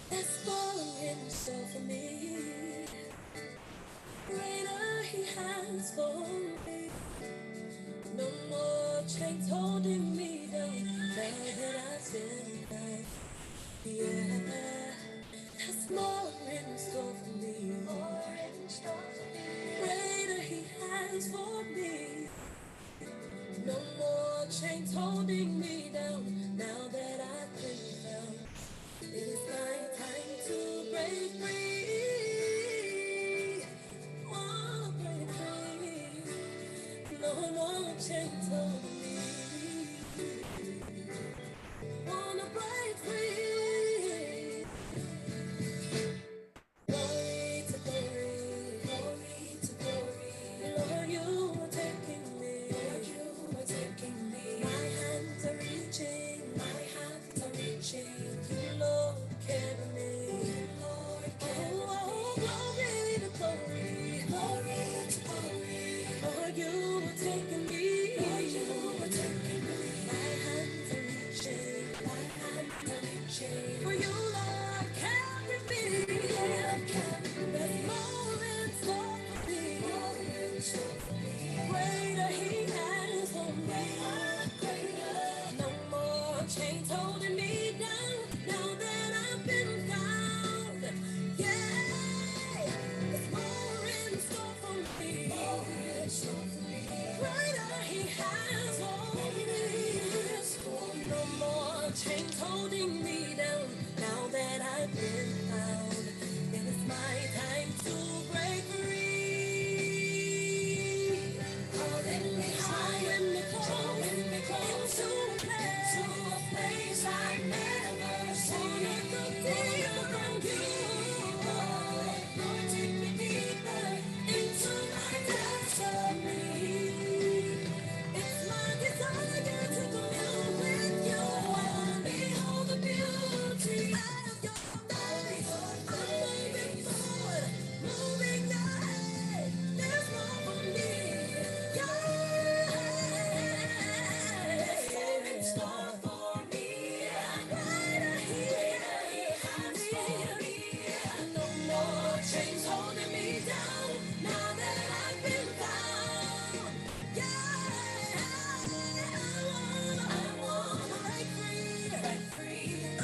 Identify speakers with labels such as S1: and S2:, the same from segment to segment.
S1: That's falling in store for me. Greater He has for me. No more chains holding me down. Now that I've been down, yeah. That's more in store for me. More in store for me. Greater He has for me. No more chains holding me down. Now that I've been found, it is my time to break free. Wanna break free. No more chains holding me. Wanna break free. Glory to glory, glory to glory. Lord, you are taking me. Lord, you are taking me. My hands are reaching, my hands are reaching. You, Lord, carry me. Lord, carry me. Oh, glory to glory, glory to glory. Lord, you are taking me. Lord, you are taking me. My hands are reaching, my hands are reaching. For you, Lord, carry me. There's more in store for me. Greater He has for me. No more chains holding me down. Now that I've been found, yeah. There's more in store for me. Greater He has for me. No more chains holding me down. Now that I've been found, it is my time to break free. Calling me higher, calling me close to a place I never seen. Wanna go deeper on you. Lord, take me deeper into my destiny. It's my desire to commune with you and behold the beauty of your face. I'm moving forward, moving ahead. There's more for me. Yeah. There's more in store for me. Greater He has for me. No more chains holding me down. Now that I've been found. Yeah, I wanna break free, break free. I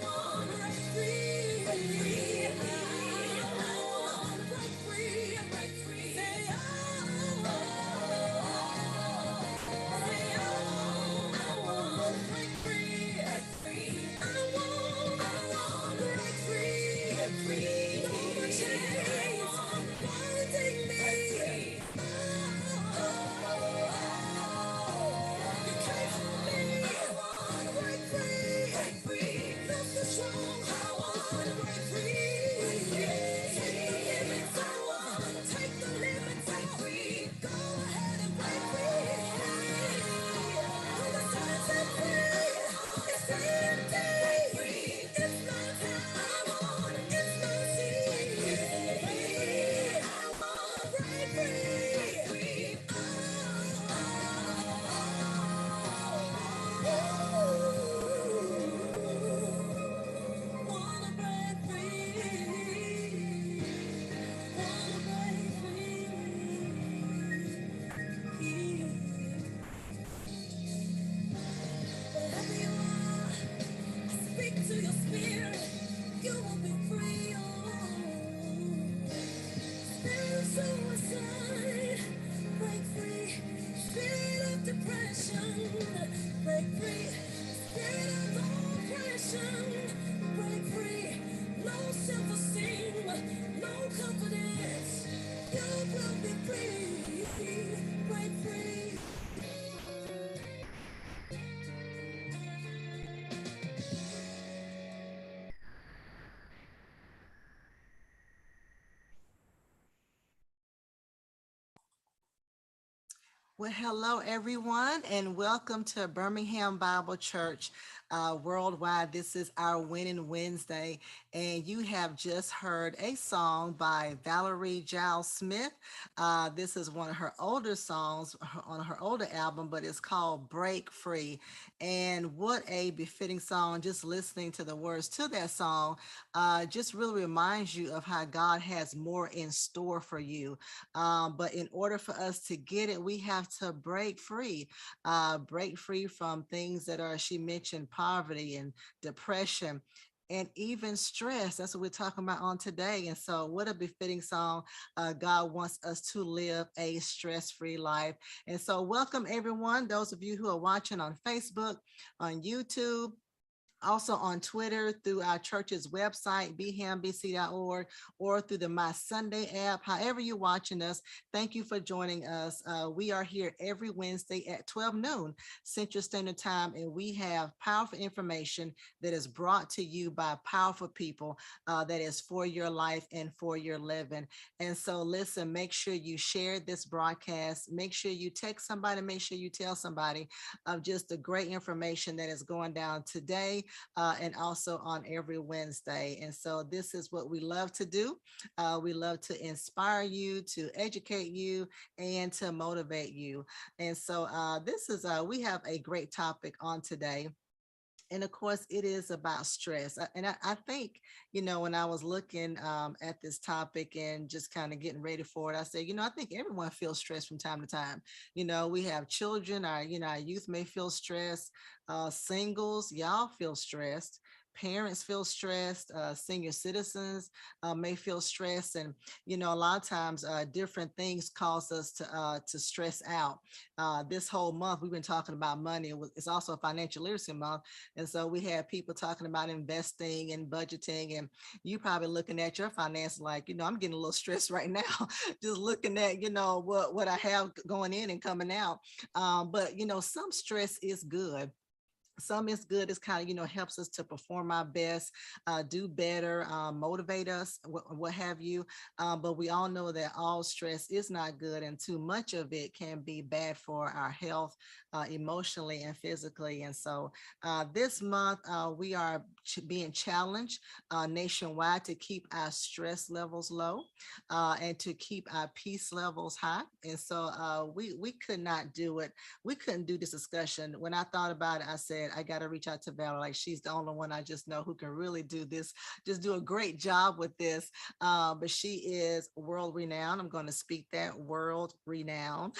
S1: wanna break free, break free. I wanna break free, break free. Say oh, say oh, I wanna break free, break free. I wanna break free, break free. No more chains, wanna take me. Speak to your spirit, you will be free. Oh. Spirit of suicide, break free. Spirit of depression, break free. Spirit of oppression, break free. No self-esteem, no confidence. You will be free, break free.
S2: Well, hello, everyone, and welcome to Birmingham Bible Church Worldwide. This is our Winning Wednesday, and you have just heard a song by Valerie Giles Smith. This is one of her older songs on her older album, but it's called Break Free. And what a befitting song! Just listening to the words to that song just really reminds you of how God has more in store for you. But in order for us to get it, we have to break free from things that are, she mentioned, poverty and depression and even stress. That's what we're talking about on today. And so, what a befitting song. God wants us to live a stress free life. And so, welcome everyone, those of you who are watching on Facebook, on YouTube, also on Twitter, through our church's website, bhambc.org, or through the My Sunday app. However you're watching us, thank you for joining us. We are here every Wednesday at 12 noon Central Standard Time, and we have powerful information that is brought to you by powerful people that is for your life and for your living. And so listen, make sure you share this broadcast. Make sure you text somebody. Make sure you tell somebody of just the great information that is going down today and also on every Wednesday. And so this is what we love to do. We love to inspire you, to educate you, and to motivate you. And so this is, we have a great topic on today. And of course, it is about stress. And I think, when I was looking at this topic and just kind of getting ready for it, I said, I think everyone feels stressed from time to time. We have children, our youth may feel stressed, singles, y'all feel stressed. Parents feel stressed, senior citizens may feel stressed. And, a lot of times different things cause us to stress out. This whole month, we've been talking about money. It's also a financial literacy month. And so we have people talking about investing and budgeting, and you probably looking at your finance like, I'm getting a little stressed right now, just looking at, what I have going in and coming out. But, some stress is good. Some is good. It's kind of, helps us to perform our best, do better, motivate us, what have you. But we all know that all stress is not good, and too much of it can be bad for our health, emotionally and physically. And so this month, we are being challenged nationwide to keep our stress levels low and to keep our peace levels high. And so we could not do it. We couldn't do this discussion. When I thought about it, I said, I got to reach out to Valerie. Like, she's the only one I just know who can really do this, just do a great job with this. But she is world renowned. I'm going to speak that, world renowned,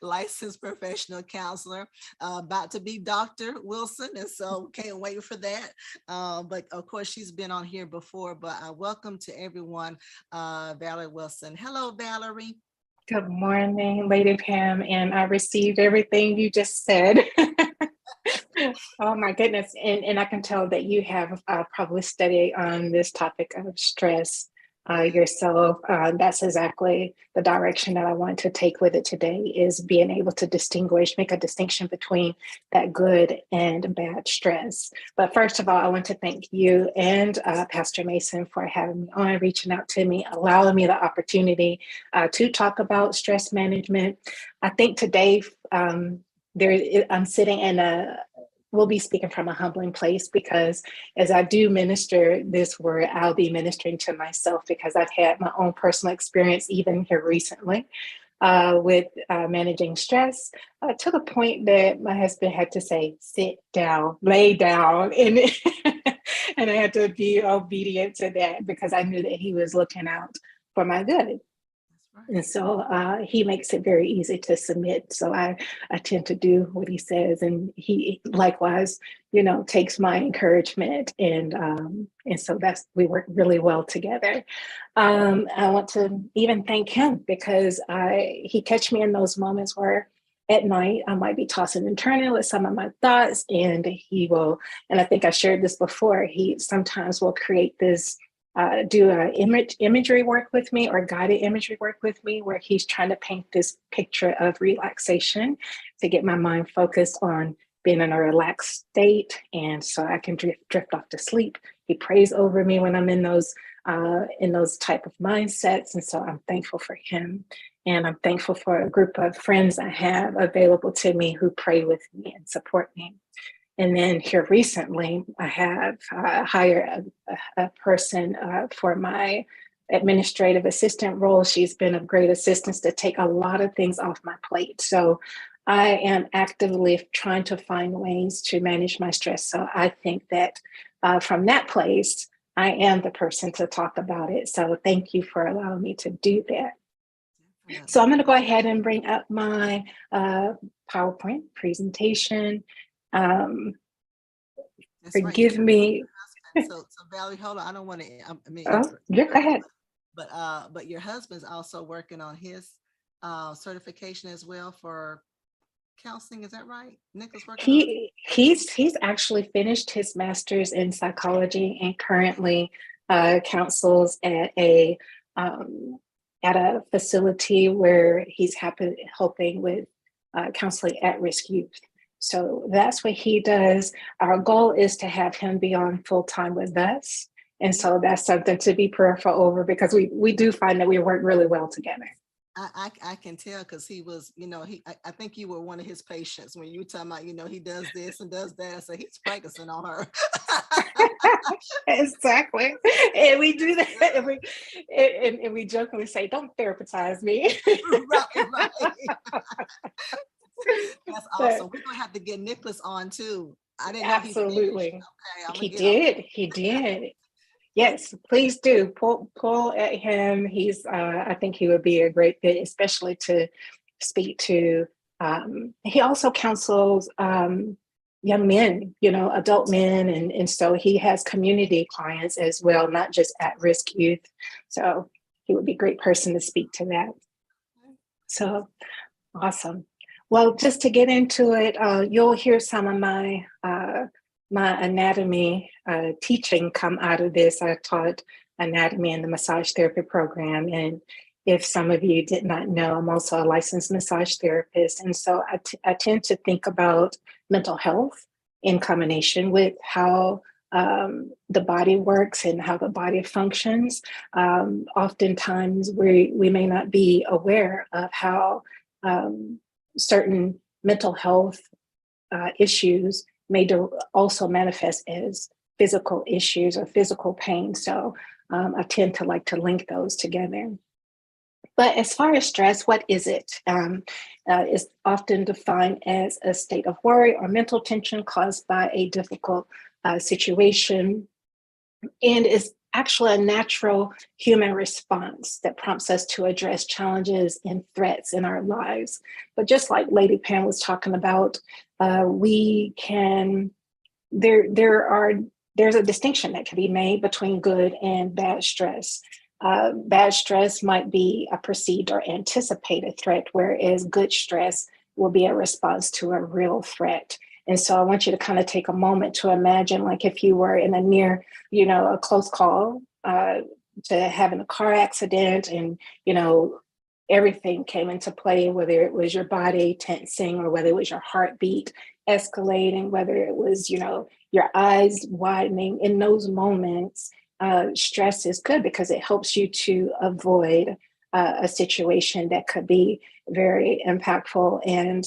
S2: licensed professional counselor, about to be Dr. Wilson. And so can't wait for that. But of course, she's been on here before, but welcome to everyone, Valerie Wilson. Hello, Valerie.
S3: Good morning, Lady Pam, and I received everything you just said. Oh my goodness. And I can tell that you have probably studied on this topic of stress yourself. That's exactly the direction that I want to take with it today, is being able to make a distinction between that good and bad stress. But first of all, I want to thank you and Pastor Mason for having me on, reaching out to me, allowing me the opportunity to talk about stress management. I think today I'm sitting in we'll be speaking from a humbling place, because as I do minister this word, I'll be ministering to myself, because I've had my own personal experience even here recently with managing stress to the point that my husband had to say, sit down, lay down. And, and I had to be obedient to that, because I knew that he was looking out for my good. And so he makes it very easy to submit. So I tend to do what he says, and he likewise, takes my encouragement, and so we work really well together. I want to even thank him, because he catch me in those moments where at night I might be tossing and turning with some of my thoughts, and he will. And I think I shared this before. He sometimes will create this. Do imagery work with me, or guided imagery work with me, where he's trying to paint this picture of relaxation to get my mind focused on being in a relaxed state, and so I can drift off to sleep. He prays over me when I'm in those type of mindsets, and so I'm thankful for him. And I'm thankful for a group of friends I have available to me who pray with me and support me. And then here recently, I have hired a person for my administrative assistant role. She's been of great assistance to take a lot of things off my plate. So I am actively trying to find ways to manage my stress. So I think that from that place, I am the person to talk about it. So thank you for allowing me to do that. So I'm going to go ahead and bring up my PowerPoint presentation.
S2: That's right.
S3: Forgive me.
S2: So Valerie, hold on. I don't want to. I mean,
S3: Oh, yeah, go ahead.
S2: but your husband's also working on his certification as well for counseling. Is that right? Nicholas working on.
S3: He's actually finished his master's in psychology and currently counsels at a facility where he's helping with counseling at-risk youth. So that's what he does. Our goal is to have him be on full-time with us. And so that's something to be prayerful over, because we do find that we work really well together.
S2: I can tell, because he was, I think you were one of his patients when you were talking about, he does this and does that. So he's practicing on her.
S3: Exactly. And we do that. And we jokingly say, don't therapize me.
S2: Right. That's awesome. We're going to have to get Nicholas on too. I didn't know.
S3: Absolutely.
S2: He did.
S3: He did. Yes, please do pull at him. He's I think he would be a great fit, especially to speak to. He also counsels young men, adult men, and so he has community clients as well, not just at-risk youth. So he would be a great person to speak to that. So awesome. Well, just to get into it, you'll hear some of my anatomy teaching come out of this. I taught anatomy in the massage therapy program. And if some of you did not know, I'm also a licensed massage therapist. And so I tend to think about mental health in combination with how the body works and how the body functions. Oftentimes we may not be aware of how certain mental health issues may also manifest as physical issues or physical pain. So I tend to like to link those together. But as far as stress, what is it? It's often defined as a state of worry or mental tension caused by a difficult situation, and is actually a natural human response that prompts us to address challenges and threats in our lives. But just like Lady Pam was talking about, there's a distinction that can be made between good and bad stress. Bad stress might be a perceived or anticipated threat, whereas good stress will be a response to a real threat. And so I want you to kind of take a moment to imagine, like, if you were in a close call to having a car accident, and, everything came into play, whether it was your body tensing or whether it was your heartbeat escalating, whether it was, your eyes widening. In those moments, stress is good because it helps you to avoid a situation that could be very impactful and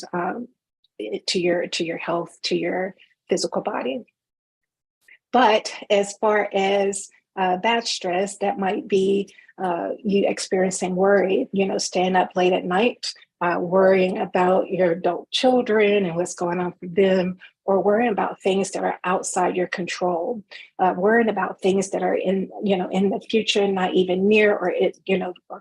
S3: to your health, to your physical body. But as far as bad stress, that might be you experiencing worry, staying up late at night, worrying about your adult children and what's going on for them, or worrying about things that are outside your control, worrying about things that are in the future, not even near or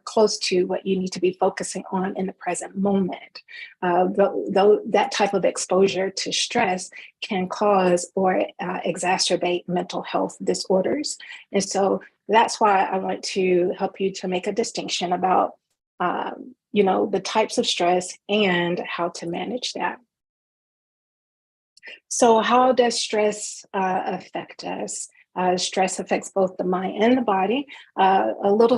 S3: close to what you need to be focusing on in the present moment. Though that type of exposure to stress can cause or exacerbate mental health disorders. And so that's why I want to help you to make a distinction about the types of stress and how to manage that. So how does stress affect us? Stress affects both the mind and the body. A little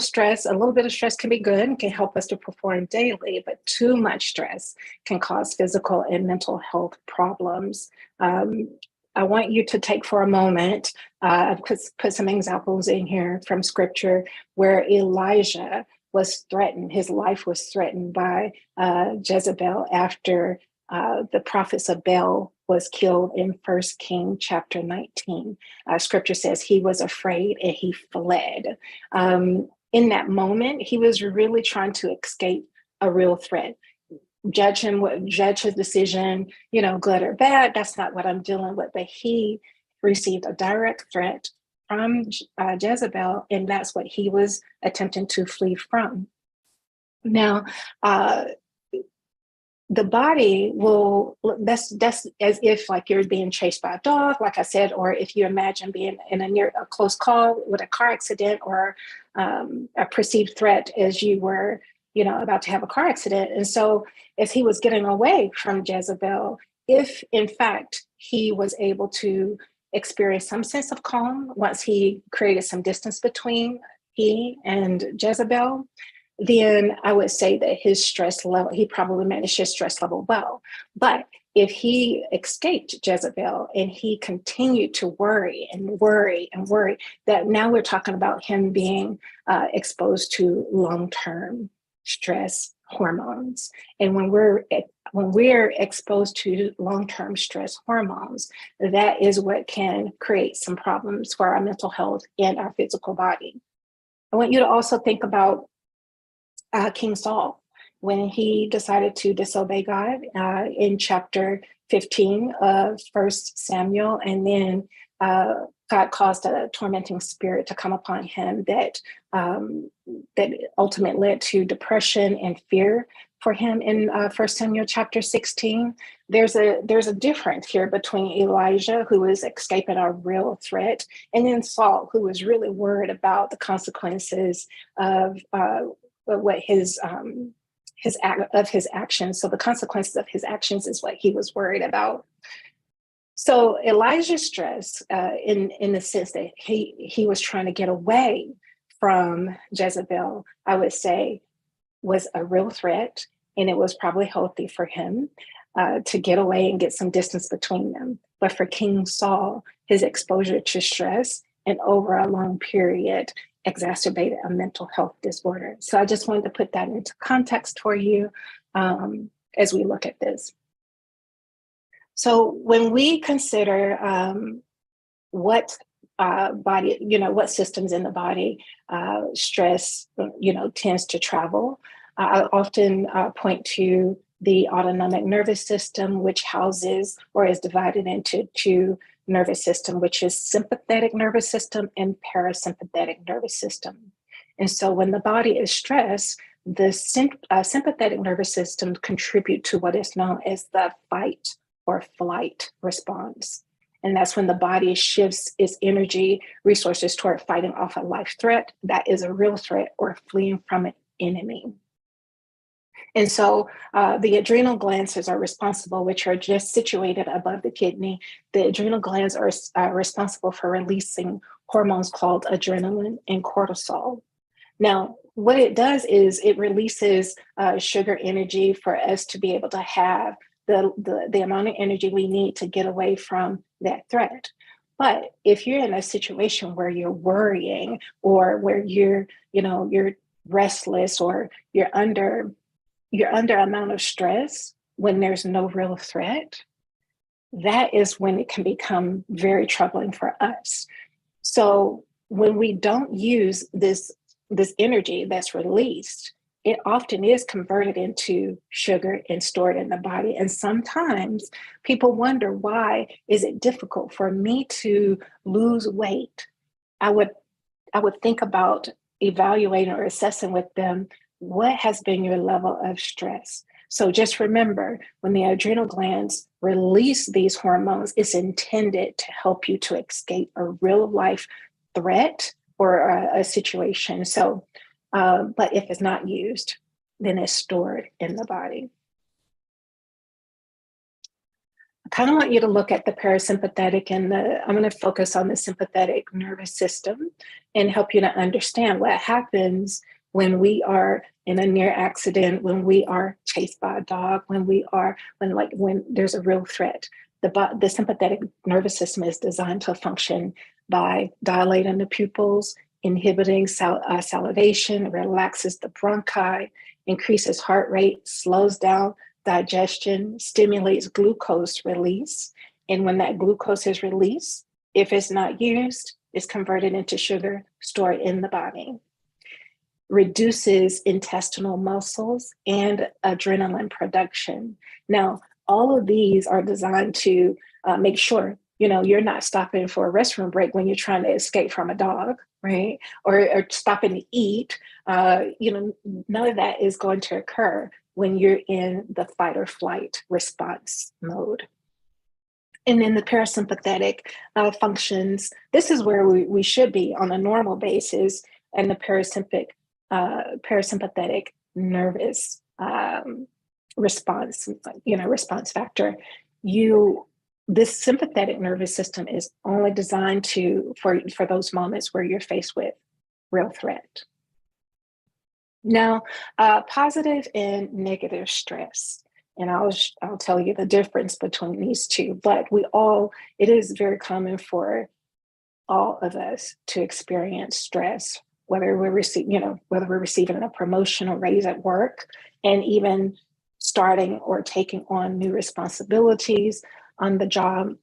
S3: bit of stress can be good and can help us to perform daily, but too much stress can cause physical and mental health problems. I want you to take for a moment, put some examples in here from scripture where Elijah was threatened. His life was threatened by Jezebel after the prophets of Baal was killed in 1 King chapter 19. Scripture says he was afraid and he fled. In that moment, he was really trying to escape a real threat. Judge his decision, good or bad. That's not what I'm dealing with. But he received a direct threat from Jezebel, and that's what he was attempting to flee from. Now, the body that's as if like you're being chased by a dog, like I said, or if you imagine being in a close call with a car accident or a perceived threat as you were, about to have a car accident. And so as he was getting away from Jezebel, if in fact he was able to experience some sense of calm once he created some distance between he and Jezebel, then I would say that his stress level, he probably managed his stress level well. But if he escaped Jezebel and he continued to worry and worry and worry, that now we're talking about him being exposed to long-term stress hormones. And when we're exposed to long-term stress hormones, that is what can create some problems for our mental health and our physical body. I want you to also think about King Saul, when he decided to disobey God in chapter 15 of 1 Samuel, and then God caused a tormenting spirit to come upon him that ultimately led to depression and fear for him in 1 Samuel chapter 16. There's a difference here between Elijah, who is escaping a real threat, and then Saul, who was really worried about the consequences of what his actions. So the consequences of his actions is what he was worried about. So Elijah's stress, in the sense that he was trying to get away from Jezebel, I would say, was a real threat, and it was probably healthy for him to get away and get some distance between them. But for King Saul, his exposure to stress and over a long period exacerbated a mental health disorder. So I just wanted to put that into context for you as we look at this. So when we consider what body, what systems in the body stress, tends to travel, I often point to the autonomic nervous system, which houses or is divided into two nervous system, which is sympathetic nervous system and parasympathetic nervous system. And so when the body is stressed, the sympathetic nervous system contribute to what is known as the fight or flight response. And that's when the body shifts its energy resources toward fighting off a life threat that is a real threat or fleeing from an enemy. And so the adrenal glands are responsible, which are just situated above the kidney. The adrenal glands are responsible for releasing hormones called adrenaline and cortisol. Now, what it does is it releases sugar energy for us to be able to have the amount of energy we need to get away from that threat. But if you're in a situation where you're worrying or where you're restless or you're under amount of stress when there's no real threat, that is when it can become very troubling for us. So when we don't use this energy that's released, it often is converted into sugar and stored in the body. And sometimes people wonder, why is it difficult for me to lose weight? I would think about evaluating or assessing with them, what has been your level of stress? So just remember, when the adrenal glands release these hormones, it's intended to help you to escape a real life threat or a situation. So, but if it's not used, then it's stored in the body. I kind of want you to look at the parasympathetic and I'm going to focus on the sympathetic nervous system and help you to understand what happens when we are in a near accident, when we are chased by a dog, when there's a real threat. The sympathetic nervous system is designed to function by dilating the pupils inhibiting salivation, relaxes the bronchi, increases heart rate, slows down digestion, stimulates glucose release. And when that glucose is released, if it's not used, it's converted into sugar stored in the body. Reduces intestinal muscles and adrenaline production. Now, all of these are designed to make sure you're not stopping for a restroom break when you're trying to escape from a dog, right? Or stopping to eat. None of that is going to occur when you're in the fight or flight response mode. And then the parasympathetic functions. This is where we should be on a normal basis, and the parasympathetic nervous response, response factor. This sympathetic nervous system is only designed for those moments where you're faced with real threat. Now, positive and negative stress. And I'll tell you the difference between these two, but it is very common for all of us to experience stress, whether we're receiving a promotion or raise at work, and even starting or taking on new responsibilities on the job.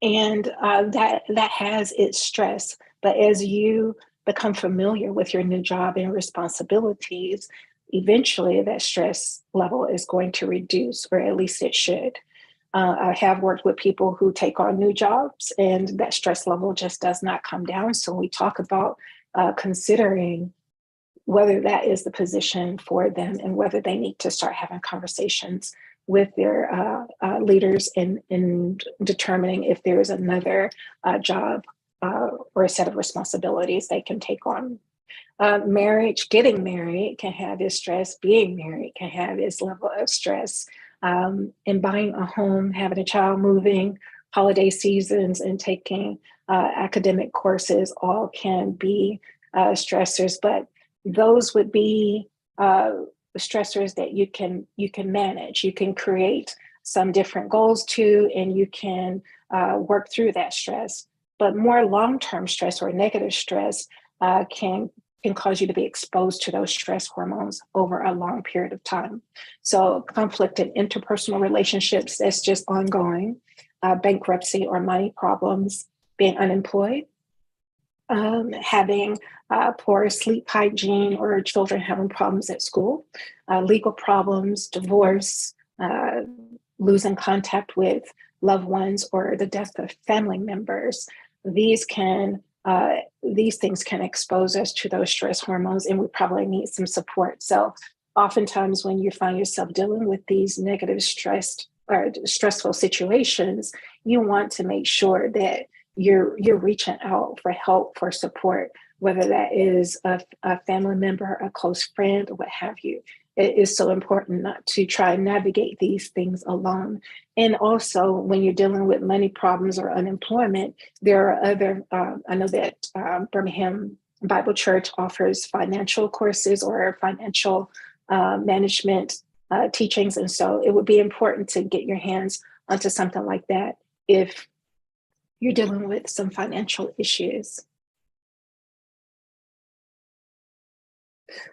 S3: And that has its stress. But as you become familiar with your new job and responsibilities, eventually that stress level is going to reduce, or at least it should. I have worked with people who take on new jobs and that stress level just does not come down. So we talk about considering whether that is the position for them and whether they need to start having conversations with their leaders in determining if there is another job or a set of responsibilities they can take on. Marriage, getting married can have its stress. Being married can have its level of stress. And buying a home, having a child, moving, holiday seasons, and taking academic courses all can be stressors, but those would be stressors that you can manage. You can create some different goals to, and you can work through that stress. But more long-term stress or negative stress can cause you to be exposed to those stress hormones over a long period of time. So conflict in interpersonal relationships, that's just ongoing. Bankruptcy or money problems, being unemployed, having poor sleep hygiene, or children having problems at school, legal problems, divorce, losing contact with loved ones, or the death of family members. These things can expose us to those stress hormones, and we probably need some support. So oftentimes when you find yourself dealing with these negative stressful situations, you want to make sure that you're reaching out for help, for support, whether that is a family member, a close friend, or what have you. It is so important not to try and navigate these things alone. And also, when you're dealing with money problems or unemployment, there are other, I know that Birmingham Bible Church offers financial courses or financial management teachings. And so it would be important to get your hands onto something like that if you're dealing with some financial issues.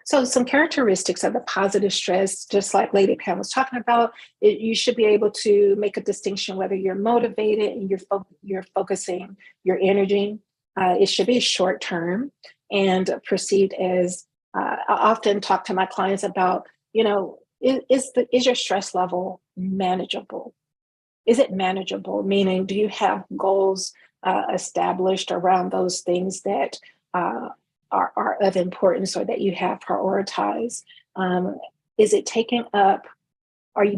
S3: So some characteristics of the positive stress, just like Lady Pam was talking about, you should be able to make a distinction whether you're motivated and you're focusing your energy. It should be short term and perceived as, I often talk to my clients about, is your stress level manageable? Is it manageable? Meaning, do you have goals established around those things that are of importance or that you have prioritized? Is it taking up,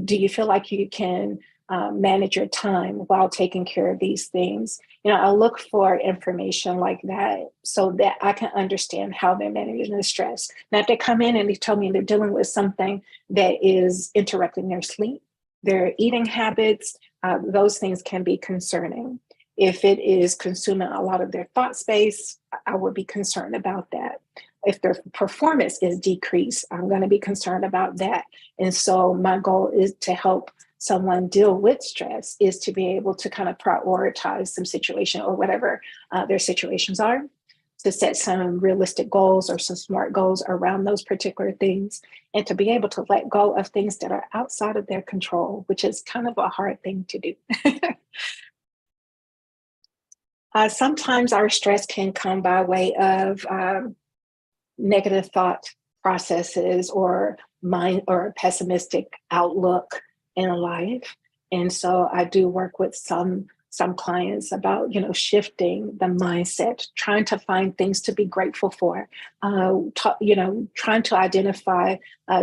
S3: do you feel like you can manage your time while taking care of these things? I look for information like that so that I can understand how they're managing the stress. Now, if they come in and they tell me they're dealing with something that is interrupting their sleep, their eating habits, those things can be concerning. If it is consuming a lot of their thought space, I would be concerned about that. If their performance is decreased, I'm going to be concerned about that. And so my goal is to help someone deal with stress, is to be able to kind of prioritize some situation or whatever their situations are. to set some realistic goals or some smart goals around those particular things, and to be able to let go of things that are outside of their control, which is kind of a hard thing to do. Sometimes our stress can come by way of negative thought processes or mind or pessimistic outlook in life. And so I do work with some clients about, shifting the mindset, trying to find things to be grateful for, trying to identify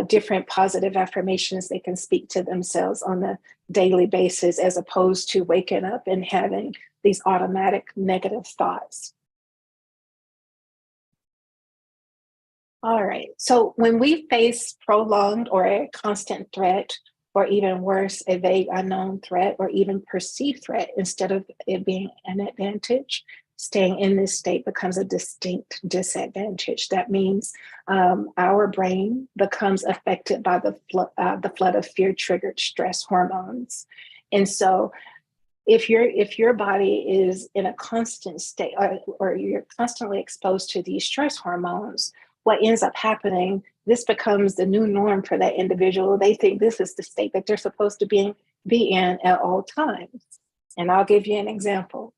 S3: different positive affirmations they can speak to themselves on a daily basis, as opposed to waking up and having these automatic negative thoughts. All right. So when we face prolonged or a constant threat, or even worse, a vague unknown threat or even perceived threat, instead of it being an advantage, staying in this state becomes a distinct disadvantage. That means our brain becomes affected by the flood of fear-triggered stress hormones. And so if your body is in a constant state, or you're constantly exposed to these stress hormones, what ends up happening, this becomes the new norm for that individual. They think this is the state that they're supposed to be in at all times. And I'll give you an example.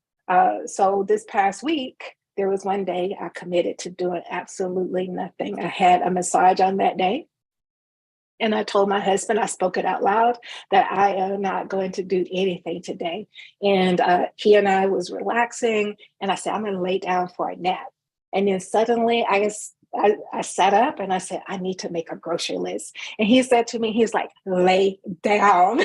S3: So this past week, there was one day I committed to doing absolutely nothing. I had a massage on that day. And I told my husband, I spoke it out loud, that I am not going to do anything today. And he and I was relaxing, and I said, I'm going to lay down for a nap. And then suddenly I sat up and I said, I need to make a grocery list. And he said to me, he's like, lay down.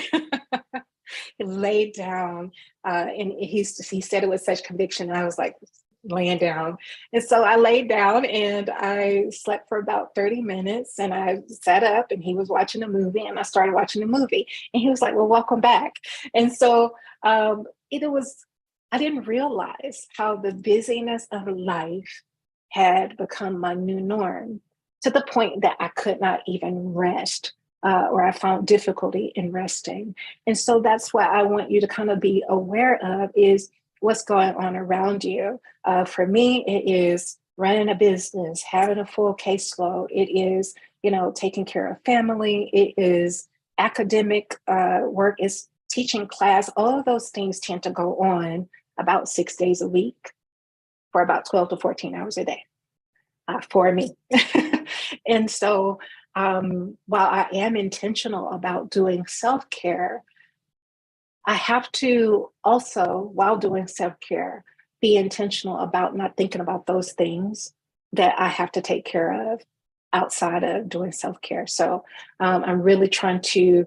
S3: Lay down. And he said it with such conviction. And I was like, laying down. And so I laid down and I slept for about 30 minutes, and I sat up and he was watching a movie, and I started watching the movie, and he was like, well, welcome back. And so I didn't realize how the busyness of life had become my new norm, to the point that I could not even rest, or I found difficulty in resting. And so that's what I want you to kind of be aware of, is what's going on around you. For me, it is running a business, having a full caseload. It is, taking care of family. It is academic work, is teaching class. All of those things tend to go on about 6 days a week for about 12 to 14 hours a day for me. And so while I am intentional about doing self-care, I have to also, while doing self-care, be intentional about not thinking about those things that I have to take care of outside of doing self-care. So I'm really trying to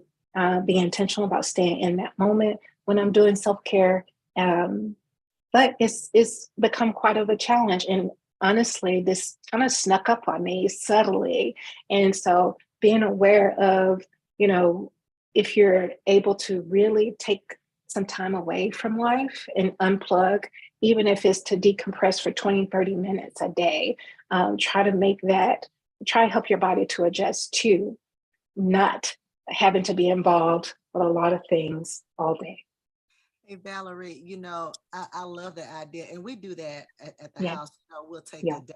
S3: be intentional about staying in that moment when I'm doing self-care. But it's become quite of a challenge. And honestly, this kind of snuck up on me subtly. And so being aware of, if you're able to really take some time away from life and unplug, even if it's to decompress for 20, 30 minutes a day, try to help your body to adjust to not having to be involved with a lot of things all day.
S2: Hey, Valerie, I love that idea. And we do that at the
S3: Yeah.
S2: house. We'll take
S3: Yeah.
S2: a day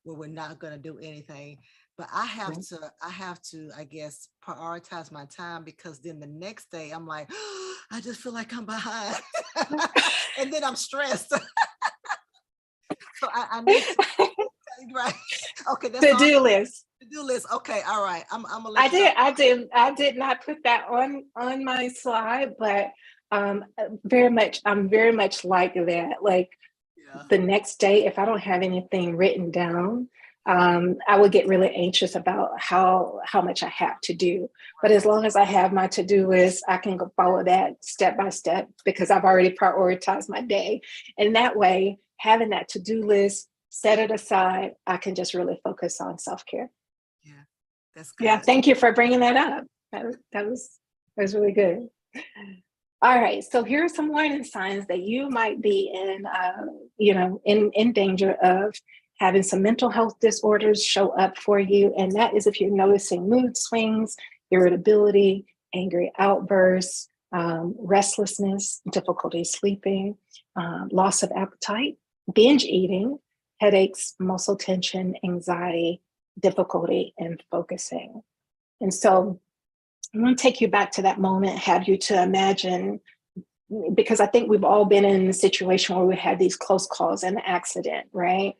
S2: where we're not going to do anything. But I have to, I guess, prioritize my time, because then the next day I'm like, oh, I just feel like I'm behind. And then I'm stressed. So I need to, right. Okay. That's
S3: To-do list.
S2: To-do list. Okay. All right. I'm gonna let you know.
S3: I did not put that on my slide, but I'm very much like that. Like,
S2: Yeah.
S3: the next day, if I don't have anything written down, I would get really anxious about how much I have to do. But as long as I have my to-do list, I can go follow that step by step, because I've already prioritized my day. And that way, having that to-do list, set it aside, I can just really focus on self-care.
S2: Yeah. That's good.
S3: Yeah, thank you for bringing that up. That was really good. All right, so here are some warning signs that you might be in danger of having some mental health disorders show up for you. And that is if you're noticing mood swings, irritability, angry outbursts, restlessness, difficulty sleeping, loss of appetite, binge eating, headaches, muscle tension, anxiety, difficulty in focusing. And so I'm going to take you back to that moment, have you to imagine, because I think we've all been in a situation where we had these close calls and an accident, right?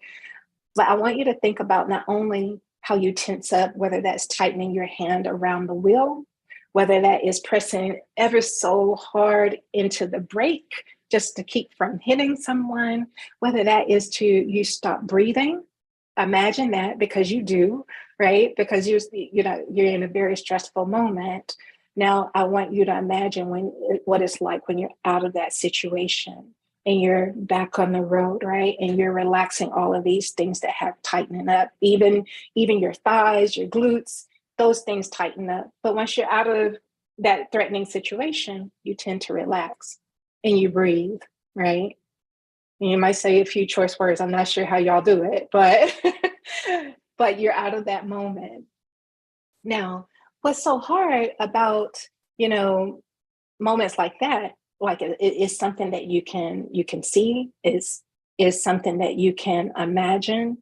S3: But I want you to think about not only how you tense up, whether that's tightening your hand around the wheel, whether that is pressing ever so hard into the brake just to keep from hitting someone, whether that is to you stop breathing. Imagine that, because you do, right? Because you're in a very stressful moment. Now I want you to imagine what it's like when you're out of that situation and you're back on the road, right? And you're relaxing all of these things that have tightening up, even your thighs, your glutes, those things tighten up. But once you're out of that threatening situation, you tend to relax and you breathe, right? And you might say a few choice words. I'm not sure how y'all do it, but but you're out of that moment. Now, what's so hard about, moments like that, like it is something that you can see, is something that you can imagine.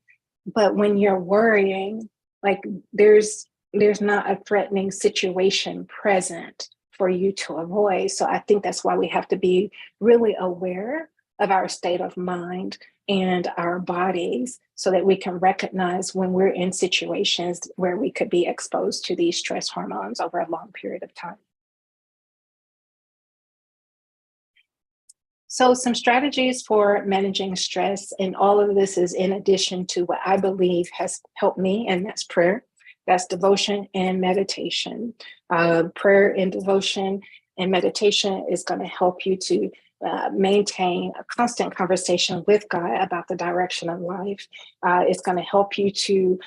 S3: But when you're worrying, like there's not a threatening situation present for you to avoid. So I think that's why we have to be really aware of our state of mind and our bodies so that we can recognize when we're in situations where we could be exposed to these stress hormones over a long period of time. So some strategies for managing stress, and all of this is in addition to what I believe has helped me, and that's prayer, that's devotion and meditation. Prayer and devotion and meditation is going to help you to maintain a constant conversation with God about the direction of life. It's going to help you to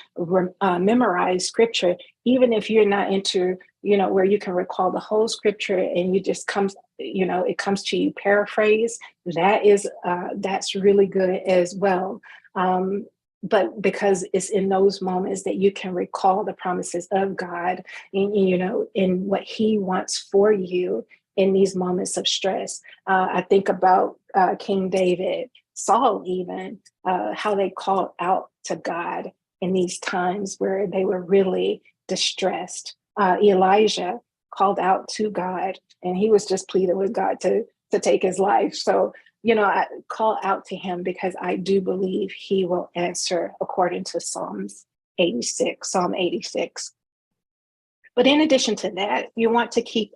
S3: memorize scripture, even if you're not into, where you can recall the whole scripture and you just comes, it comes to you paraphrase. That's really good as well. But because it's in those moments that you can recall the promises of God, in what He wants for you in these moments of stress. I think about King David, Saul, even how they called out to God in these times where they were really distressed. Elijah called out to God, and he was just pleading with God to take his life. So, I call out to Him because I do believe He will answer according to Psalm 86. But in addition to that, you want to keep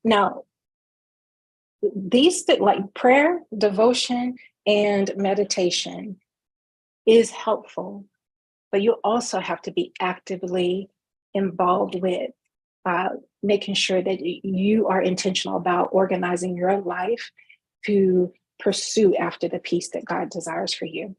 S3: now, these like prayer, devotion, and meditation is helpful, but you also have to be actively involved with making sure that you are intentional about organizing your life to pursue after the peace that God desires for you.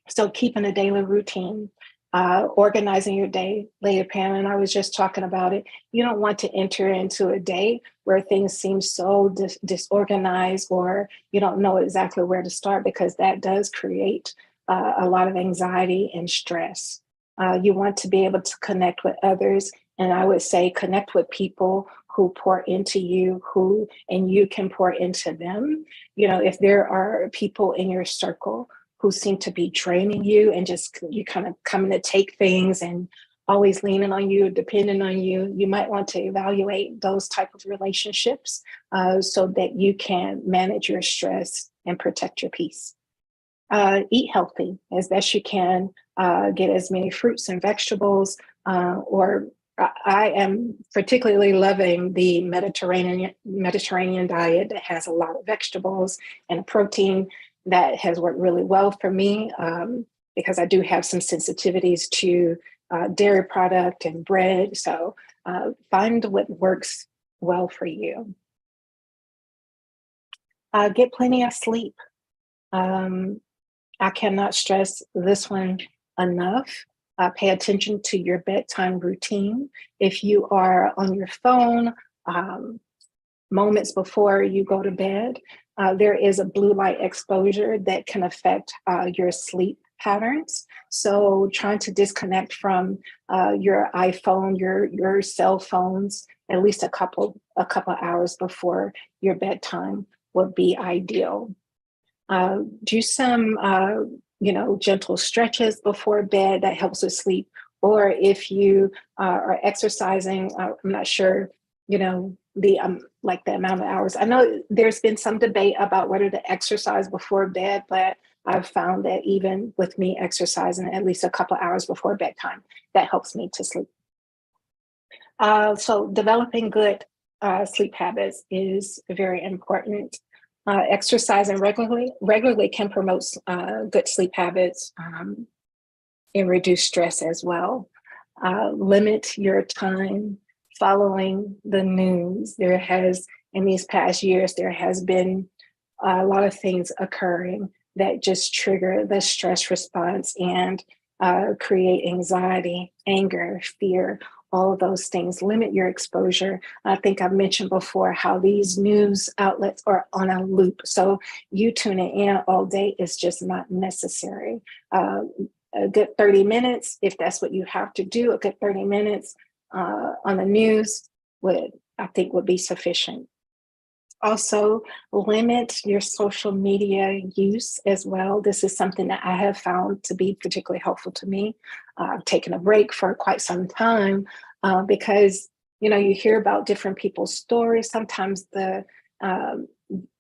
S3: So keeping a daily routine, organizing your day. Lady Pam and I was just talking about it. You don't want to enter into a day where things seem so disorganized, or you don't know exactly where to start, because that does create a lot of anxiety and stress. You want to be able to connect with others. And I would say connect with people who pour into you, and you can pour into them. If there are people in your circle who seem to be draining you and just you kind of coming to take things and always leaning on you, depending on you, you might want to evaluate those type of relationships so that you can manage your stress and protect your peace. Eat healthy as best you can. Get as many fruits and vegetables, or I am particularly loving the Mediterranean diet that has a lot of vegetables and protein. That has worked really well for me because I do have some sensitivities to dairy product and bread. So find what works well for you. Get plenty of sleep. I cannot stress this one enough. Pay attention to your bedtime routine. If you are on your phone moments before you go to bed, there is a blue light exposure that can affect your sleep patterns. So trying to disconnect from your iPhone, your cell phones, at least a couple hours before your bedtime would be ideal. Do some, gentle stretches before bed that helps with sleep. Or if you are exercising, I'm not sure, the like the amount of hours. I know there's been some debate about whether to exercise before bed, but I've found that even with me exercising at least a couple of hours before bedtime, that helps me to sleep. So developing good sleep habits is very important. Exercising regularly can promote good sleep habits and reduce stress as well. Limit your time following the news. In these past years, there has been a lot of things occurring that just trigger the stress response and create anxiety, anger, fear, all of those things. Limit your exposure. I think I've mentioned before how these news outlets are on a loop. So you tuning in all day is just not necessary. A good 30 minutes, if that's what you have to do, a good 30 minutes on the news I think would be sufficient. Also, limit your social media use as well. This is something that I have found to be particularly helpful to me. I've taken a break for quite some time because you hear about different people's stories. Sometimes um,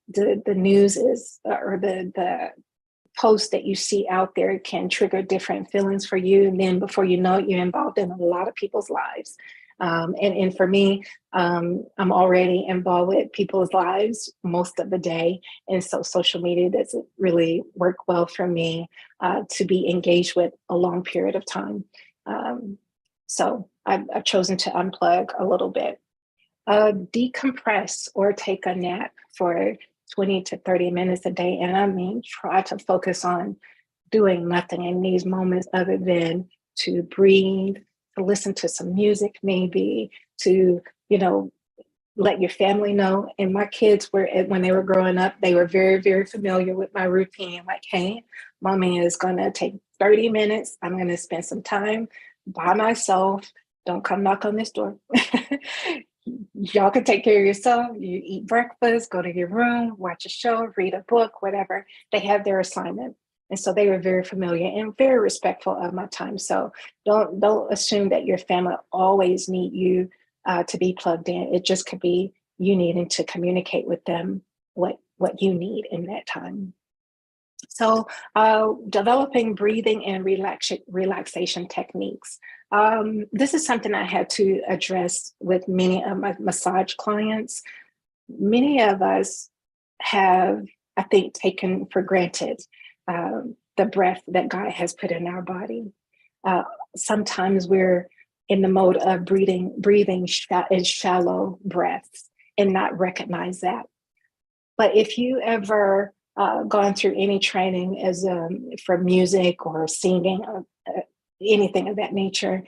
S3: the news is or the posts that you see out there can trigger different feelings for you, and then before you know it, you're involved in a lot of people's lives. And for me, I'm already involved with people's lives most of the day. And so social media doesn't really work well for me to be engaged with a long period of time. So I've chosen to unplug a little bit. Decompress or take a nap for 20 to 30 minutes a day. And I mean, try to focus on doing nothing in these moments other than to breathe, to listen to some music, maybe to, let your family know. And my kids were, when they were growing up, they were very, very familiar with my routine. Like, hey, mommy is going to take 30 minutes. I'm going to spend some time by myself. Don't come knock on this door. Y'all can take care of yourself. You eat breakfast, go to your room, watch a show, read a book, whatever. They have their assignment. And so they were very familiar and very respectful of my time. So don't assume that your family always need you to be plugged in. It just could be you needing to communicate with them what you need in that time. So developing breathing and relaxation techniques. This is something I had to address with many of my massage clients. Many of us have, I think, taken for granted the breath that God has put in our body. Sometimes we're in the mode of breathing in shallow breaths and not recognize that. But if you ever gone through any training as for music or singing or anything of that nature,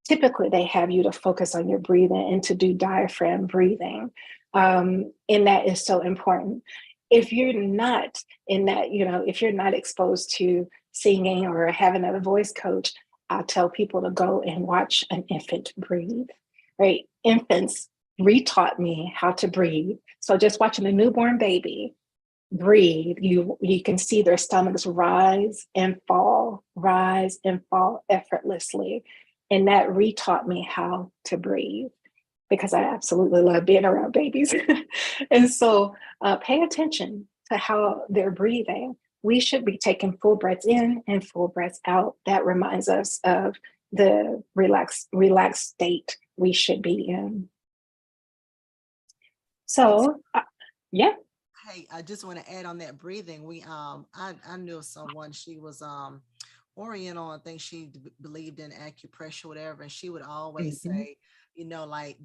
S3: typically they have you to focus on your breathing and to do diaphragm breathing. And that is so important. If you're not in that, if you're not exposed to singing or having a voice coach, I tell people to go and watch an infant breathe, right? Infants retaught me how to breathe. So just watching a newborn baby breathe, you can see their stomachs rise and fall effortlessly. And that retaught me how to breathe because I absolutely love being around babies. And so pay attention to how they're breathing. We should be taking full breaths in and full breaths out. That reminds us of the relaxed state we should be in. So, yeah.
S2: Hey, I just want to add on that breathing. I knew of someone. She was Oriental. I think she believed in acupressure, whatever, and she would always
S3: Mm-hmm.
S2: say, like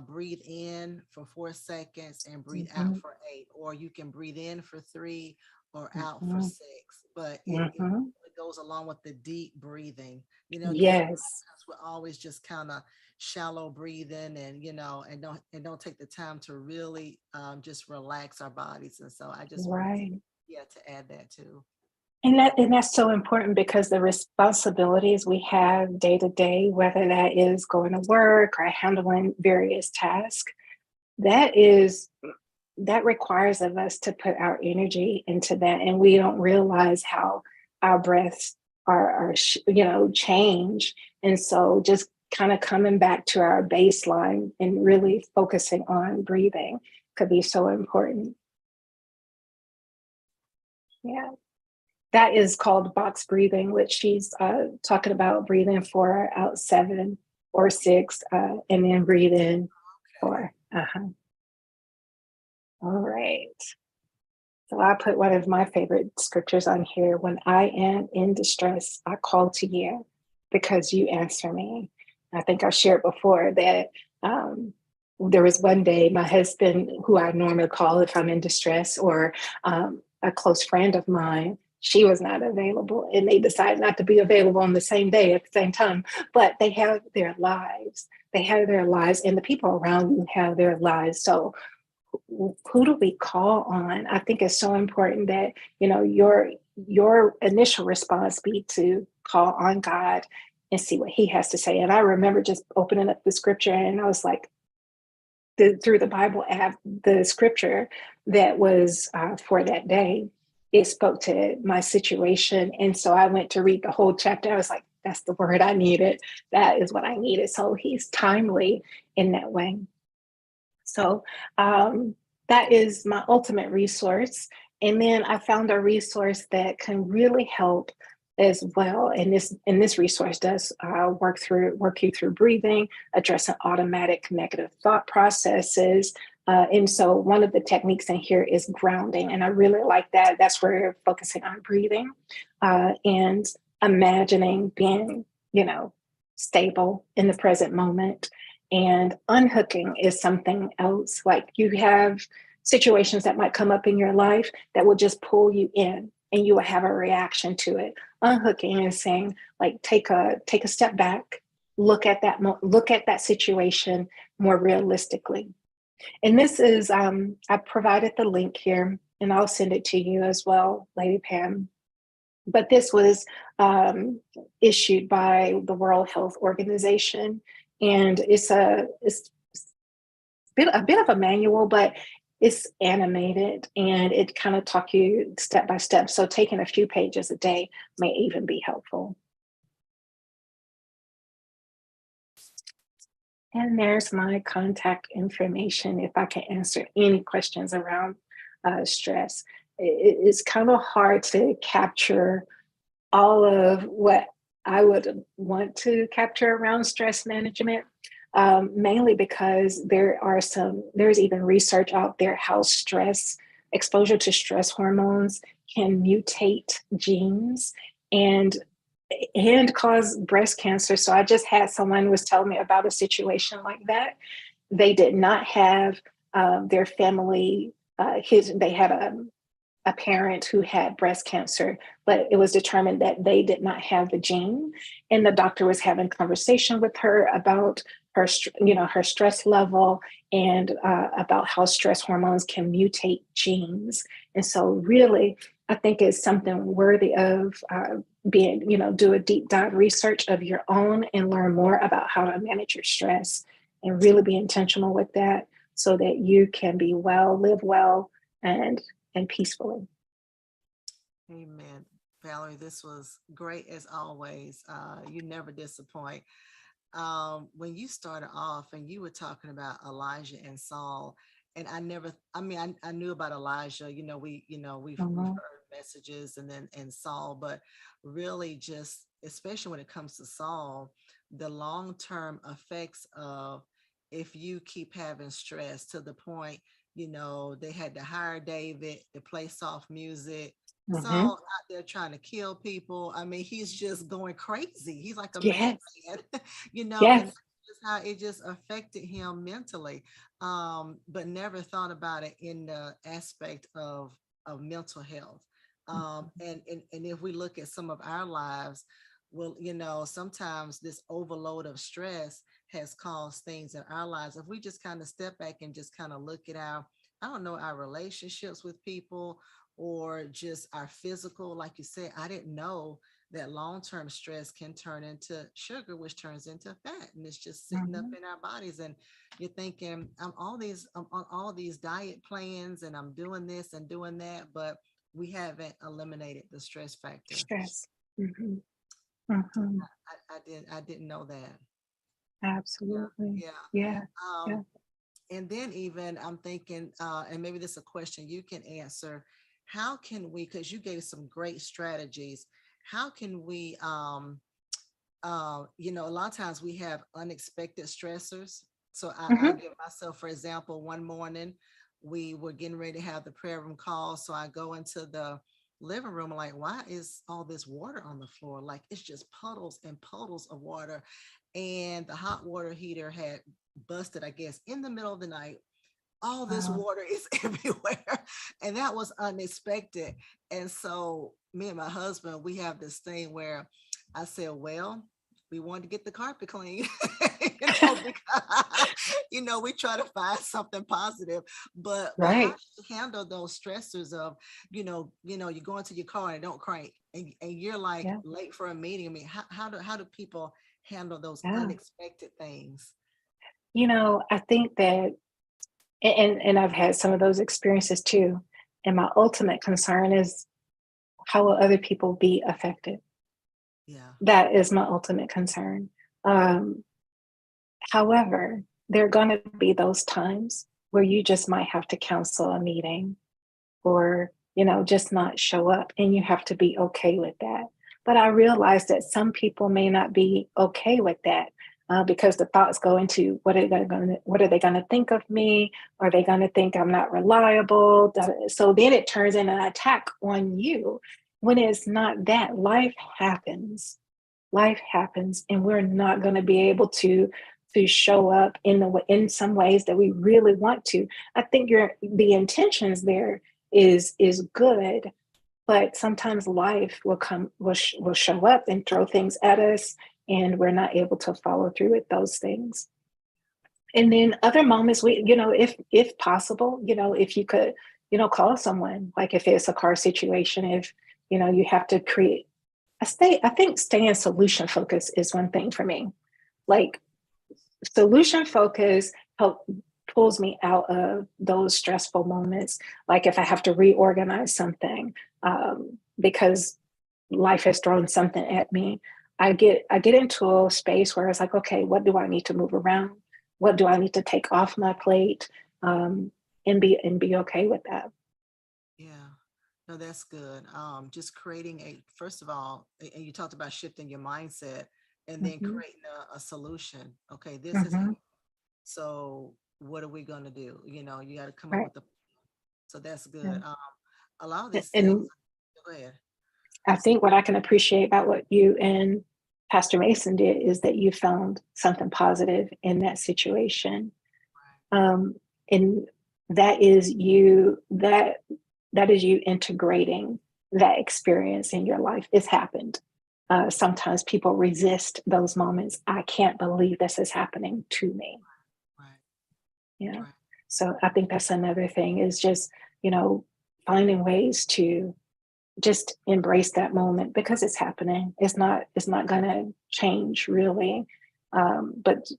S2: breathe in for 4 seconds and breathe out
S3: Mm-hmm.
S2: for 8, or you can breathe in for 3 or out for
S3: Mm-hmm.
S2: 6. But it
S3: Mm-hmm.
S2: goes along with the deep breathing, because
S3: Yes,
S2: we're always just kind of shallow breathing, and don't take the time to really just relax our bodies. And so I just wanted to,
S3: right.
S2: yeah, to add that too.
S3: And that's so important because the responsibilities we have day to day, whether that is going to work or handling various tasks, that is that requires of us to put our energy into that, and we don't realize how our breaths are change. And so just kind of coming back to our baseline and really focusing on breathing could be so important. Yeah, that is called box breathing, which she's talking about breathing for out 7 or 6, and then breathe in 4. All right. So I put one of my favorite scriptures on here. When I am in distress, I call to you because you answer me. I think I shared before that there was one day my husband, who I normally call if I'm in distress, or a close friend of mine, she was not available. And they decided not to be available on the same day at the same time. But they have their lives. They have their lives, and the people around you have their lives. So who do we call on? I think it's so important that your initial response be to call on God and see what He has to say. And I remember just opening up the scripture, and I was like, through the Bible app, the scripture that was for that day, it spoke to my situation, and so I went to read the whole chapter. I was like, that's the word I needed. That is what I needed. So He's timely in that way. So that is my ultimate resource. And then I found a resource that can really help as well. And this resource does work you through breathing, addressing automatic negative thought processes. And so one of the techniques in here is grounding. And I really like that. That's where you're focusing on breathing and imagining being, stable in the present moment. And unhooking is something else. Like, you have situations that might come up in your life that will just pull you in, and you will have a reaction to it. Unhooking is saying, like, take a step back, look at that situation more realistically. And this is I provided the link here, and I'll send it to you as well, Lady Pam. But this was issued by the World Health Organization, and it's a bit of a manual, but it's animated, and it kind of talk you step by step. So taking a few pages a day may even be helpful. And there's my contact information if I can answer any questions around stress. It's kind of hard to capture all of what I would want to capture around stress management, mainly because there's even research out there how exposure to stress hormones can mutate genes and cause breast cancer. So I just had someone was telling me about a situation like that. They did not have their family, they had a parent who had breast cancer, but it was determined that they did not have the gene. And the doctor was having conversation with her about her stress level, and about how stress hormones can mutate genes. And so really, I think it's something worthy of do a deep dive research of your own and learn more about how to manage your stress, and really be intentional with that so that you can be well, live well, and peacefully.
S2: Amen. Valerie, this was great as always. You never disappoint. When you started off and you were talking about Elijah and Saul, and I knew about Elijah, we've
S3: Mhm.
S2: heard messages, and then and Saul, but really, just especially when it comes to Saul, the long-term effects of, if you keep having stress to the point, they had to hire David to play soft music.
S3: Mhm.
S2: Saul out there trying to kill people. I mean, he's just going crazy. He's like a
S3: Yes.
S2: madman, and
S3: Yes.
S2: that's just how it just affected him mentally. But never thought about it in the aspect of mental health. And if we look at some of our lives, well, sometimes this overload of stress has caused things in our lives. If we just kind of step back and just kind of look at our, I don't know, our relationships with people, or just our physical. Like you said, I didn't know that long-term stress can turn into sugar, which turns into fat, and it's just sitting up
S3: Mhm.
S2: in our bodies. And you're thinking, I'm on all these diet plans, and I'm doing this and doing that, but we haven't eliminated the stress factor.
S3: Stress. Hmm. Hmm.
S2: I didn't know that. Yeah,
S3: Absolutely.
S2: yeah.
S3: Yeah. Yeah.
S2: And then even I'm thinking, and maybe this is a question you can answer. How can we, because you gave some great strategies, how can we, a lot of times we have unexpected stressors. So I'll
S3: Hmm.
S2: give myself, for example, one morning we were getting ready to have the prayer room call. So I go into the living room, like, why is all this water on the floor? Like it's just puddles and puddles of water. And the hot water heater had busted, I guess, in the middle of the night. All this
S3: Wow.
S2: water is everywhere. And that was unexpected. And so me and my husband, we have this thing where I said, well, we wanted to get the carpet clean, because we try to find something positive. But how do
S3: Right.
S2: you handle those stressors of, you go into your car and it don't crank, and you're like
S3: Yeah.
S2: late for a meeting? I mean, how do people handle those
S3: Yeah.
S2: unexpected things?
S3: I think that, and I've had some of those experiences too. And my ultimate concern is, how will other people be affected?
S2: Yeah.
S3: That is my ultimate concern. Um, However, there are going to be those times where you just might have to cancel a meeting, or just not show up, and you have to be okay with that. But I realize that some people may not be okay with that, because the thoughts go into, what are they going to think of me? Are they going to think I'm not reliable? So then it turns into an attack on you, when it's not that. Life happens, and we're not going to be able to show up in some ways that we really want to. I think the intentions there is good, but sometimes life will show up and throw things at us, and we're not able to follow through with those things. And then other moments, if possible, if you could, call someone. Like if it's a car situation, if you have to create I think staying solution focused is one thing for me. Like, solution focus help pulls me out of those stressful moments. Like if I have to reorganize something, because life has thrown something at me, I get into a space where it's like, okay, what do I need to move around? What do I need to take off my plate? Um, and be okay with that.
S2: Yeah. No, that's good. Just creating first of all, and you talked about shifting your mindset and then
S3: Hmm.
S2: creating a solution. Okay, this is
S3: Hmm.
S2: happening. So what are we going to do? You got to come up
S3: Right.
S2: with so that's good.
S3: Yeah.
S2: A lot of these things,
S3: And
S2: go ahead.
S3: I think what I can appreciate about what you and Pastor Mason did is that you found something positive in that situation. Um, and that is you integrating that experience in your life. It's happened. Sometimes people resist those moments. I can't believe this is happening to me.
S2: Right,
S3: Yeah.
S2: right.
S3: So I think that's another thing, is just, you know, finding ways to just embrace that moment, because it's happening. It's not gonna change really. But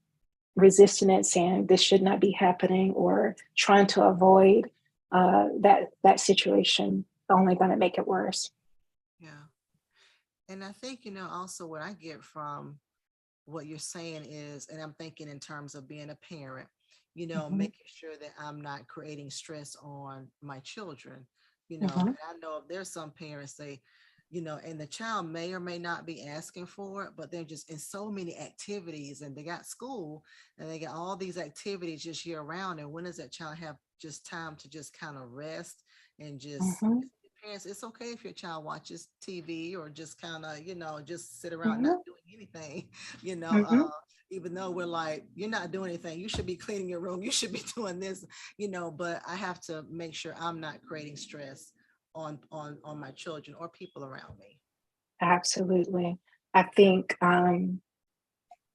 S3: resisting it, saying this should not be happening, or trying to avoid that situation, only gonna make it worse.
S2: Yeah. And I think, also what I get from what you're saying is, and I'm thinking in terms of being a parent,
S3: Hmm.
S2: making sure that I'm not creating stress on my children,
S3: Hmm.
S2: and I know if there's some parents, and the child may or may not be asking for it, but they're just in so many activities, and they got school and they got all these activities just year round. And when does that child have just time to just kind of rest and just
S3: Hmm.
S2: parents, it's okay if your child watches TV or just kind of, just sit around not
S3: Hmm.
S2: doing anything, you know, uh,
S3: Hmm.
S2: even though we're like, you're not doing anything, you should be cleaning your room, you should be doing this, but I have to make sure I'm not creating stress on my children or people around me.
S3: Absolutely. I think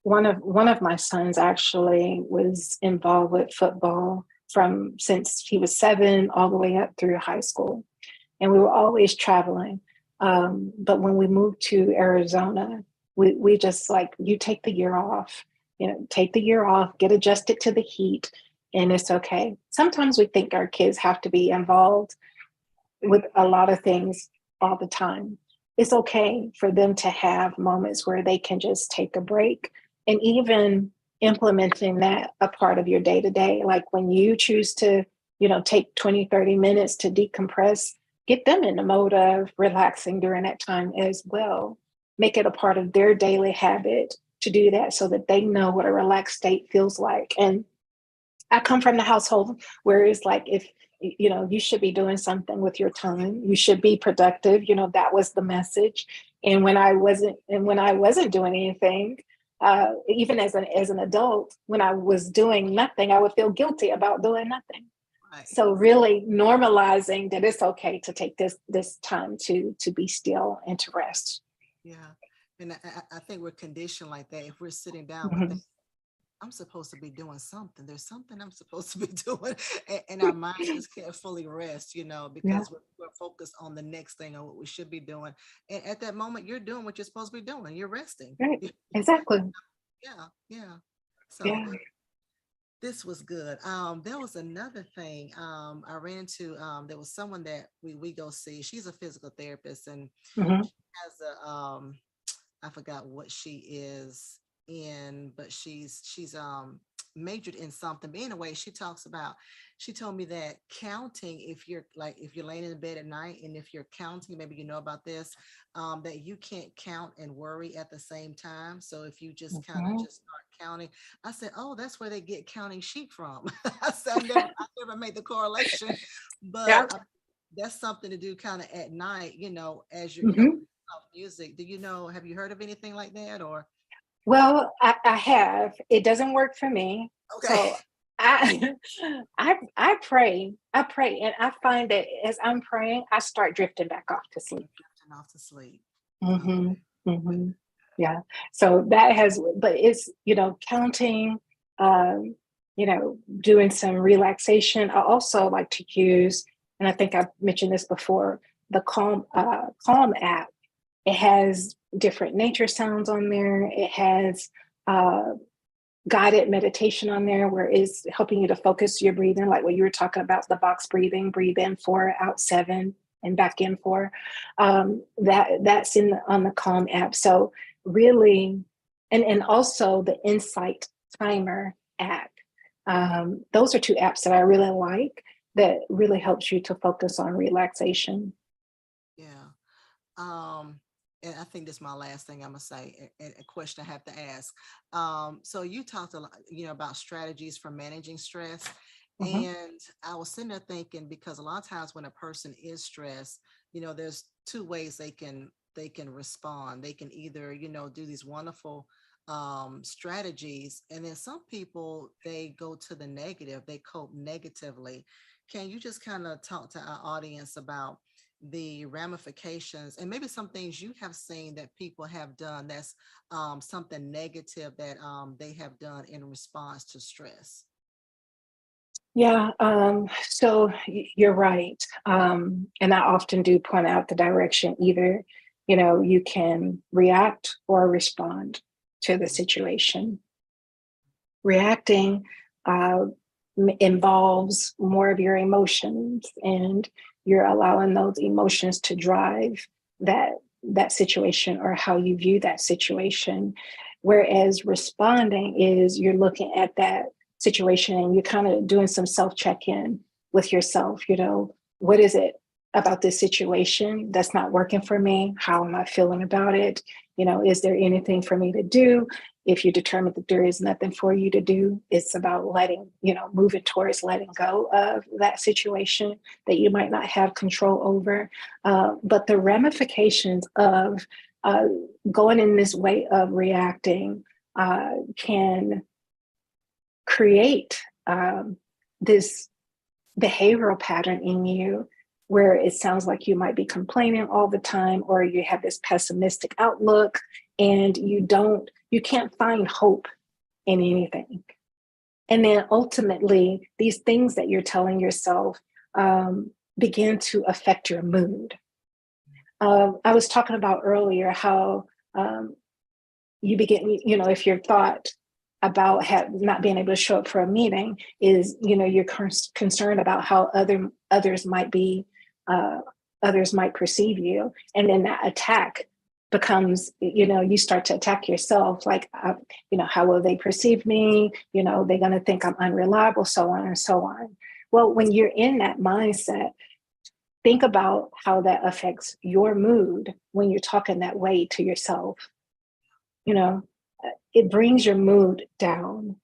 S3: one of my sons actually was involved with football from since he was 7 all the way up through high school. and we were always traveling. But when we moved to Arizona, we just like, you take the year off, take the year off, get adjusted to the heat, and it's okay. Sometimes we think our kids have to be involved with a lot of things all the time. It's okay for them to have moments where they can just take a break, and even implementing that a part of your day to day. Like when you choose to, take 20, 30 minutes to decompress, get them in the mode of relaxing during that time as well. Make it a part of their daily habit to do that so that they know what a relaxed state feels like. And I come from the household where it's like, if you should be doing something with your time, you should be productive. That was the message. And when I wasn't doing anything, even as an adult, when I was doing nothing, I would feel guilty about doing nothing.
S2: Right.
S3: So really normalizing that it's okay to take this time to be still and to rest.
S2: Yeah. And I think we're conditioned like that. If we're sitting down, we
S3: Mhm.
S2: think, I'm supposed to be doing something. There's something I'm supposed to be doing. And our mind just can't fully rest,
S3: Yeah,
S2: because we're focused on the next thing or what we should be doing. And at that moment, you're doing what you're supposed to be doing. You're resting.
S3: right. Exactly.
S2: Yeah. Yeah. So
S3: Yeah.
S2: this was good. There was another thing. I ran into, there was someone that we go see. She's a physical therapist, and
S3: Hmm.
S2: she has I forgot what she is in, but she's majored in something. But anyway, she told me that counting, if you're laying in bed at night and if you're counting, maybe you know about this, that you can't count and worry at the same time. So if you just kind of
S3: Hmm.
S2: just start counting, I said, oh, that's where they get counting sheep from. I said, I never made the correlation,
S3: Yeah.
S2: but that's something to do kind of at night, as you're counting
S3: Hmm.
S2: music. Have you heard of anything like that, or?
S3: Well, I have. It doesn't work for me.
S2: Okay.
S3: So I I pray, and I find that as I'm praying, I start drifting back off to sleep.
S2: Drifting off to sleep.
S3: Hmm.
S2: Okay.
S3: Hmm. Yeah. So that has, but it's, counting, doing some relaxation. I also like to use, and I think I've mentioned this before, the Calm app. It has different nature sounds on there. It has uh, guided meditation on there where it's helping you to focus your breathing, like what you were talking about, the box breathing, breathe in 4, out 7, and back in 4. That's on the Calm app. So really, and also the Insight Timer app. Those are two apps that I really like that really helps you to focus on relaxation.
S2: Yeah. Um, and I think this is my last thing I'm gonna say, and a question I have to ask. So you talked a lot, about strategies for managing stress,
S3: Mhm.
S2: and I was sitting there thinking, because a lot of times when a person is stressed, there's two ways they can respond. They can either, do these wonderful strategies, and then some people, they go to the negative, they cope negatively. Can you just kind of talk to our audience about the ramifications and maybe some things you have seen that people have done that's something negative that they have done in response to stress?
S3: Yeah, so you're right. And I often do point out the direction either, you can react or respond to the
S2: Mhm.
S3: situation. Reacting uh, involves more of your emotions, and you're allowing those emotions to drive that that situation or how you view that situation. Whereas responding is you're looking at that situation and you're kind of doing some self check-in with yourself. What is it about this situation that's not working for me? How am I feeling about it? Is there anything for me to do? If you determine that there is nothing for you to do, it's about moving towards letting go of that situation that you might not have control over. But the ramifications of uh, going in this way of reacting can create this behavioral pattern in you where it sounds like you might be complaining all the time, or you have this pessimistic outlook, and you can't find hope in anything. And then ultimately these things that you're telling yourself, begin to affect your mood. I was talking about earlier how you begin, if your thought about not being able to show up for a meeting is, you're concerned about how others might be, others might perceive you, and then that attack becomes, you start to attack yourself, like, how will they perceive me? They're going to think I'm unreliable, so on and so on. Well, when you're in that mindset, think about how that affects your mood when you're talking that way to yourself. It brings your mood down.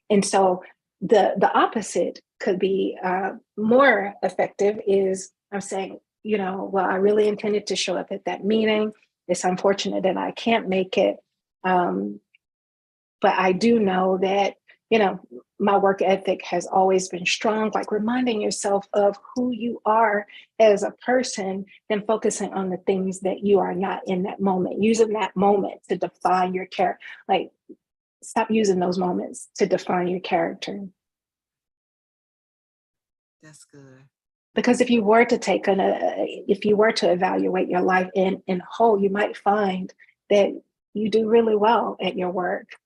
S3: And so the opposite could be more effective is I'm saying, well, I really intended to show up at that meeting. It's unfortunate that I can't make it. But I do know that, my work ethic has always been strong, like reminding yourself of who you are as a person, then focusing on the things that you are not in that moment, using that moment to define your character. Like, stop using those moments to define your character.
S2: That's good.
S3: Because if you were to evaluate your life in whole, you might find that you do really well at your work.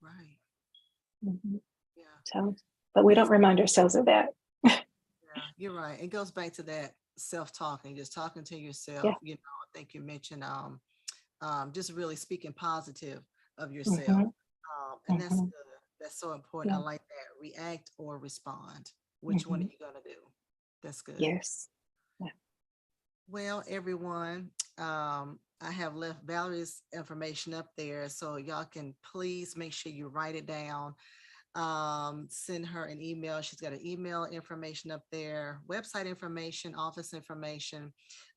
S2: Right.
S3: Mm-hmm.
S2: Yeah.
S3: So, but we don't remind ourselves of that.
S2: Yeah, you're right. It goes back to that self-talking, just talking to yourself.
S3: Yeah.
S2: I think you mentioned just really speaking positive of yourself.
S3: Mm-hmm.
S2: And that's
S3: Mm-hmm.
S2: good. That's so important. I
S3: Yeah.
S2: like that. React or respond. Which one are
S3: Mm-hmm.
S2: you gonna do? That's good.
S3: Yes. Yeah.
S2: Well, everyone, I have left Valerie's information up there, so y'all can please make sure you write it down. Send her an email. She's got an email information up there, website information, office information.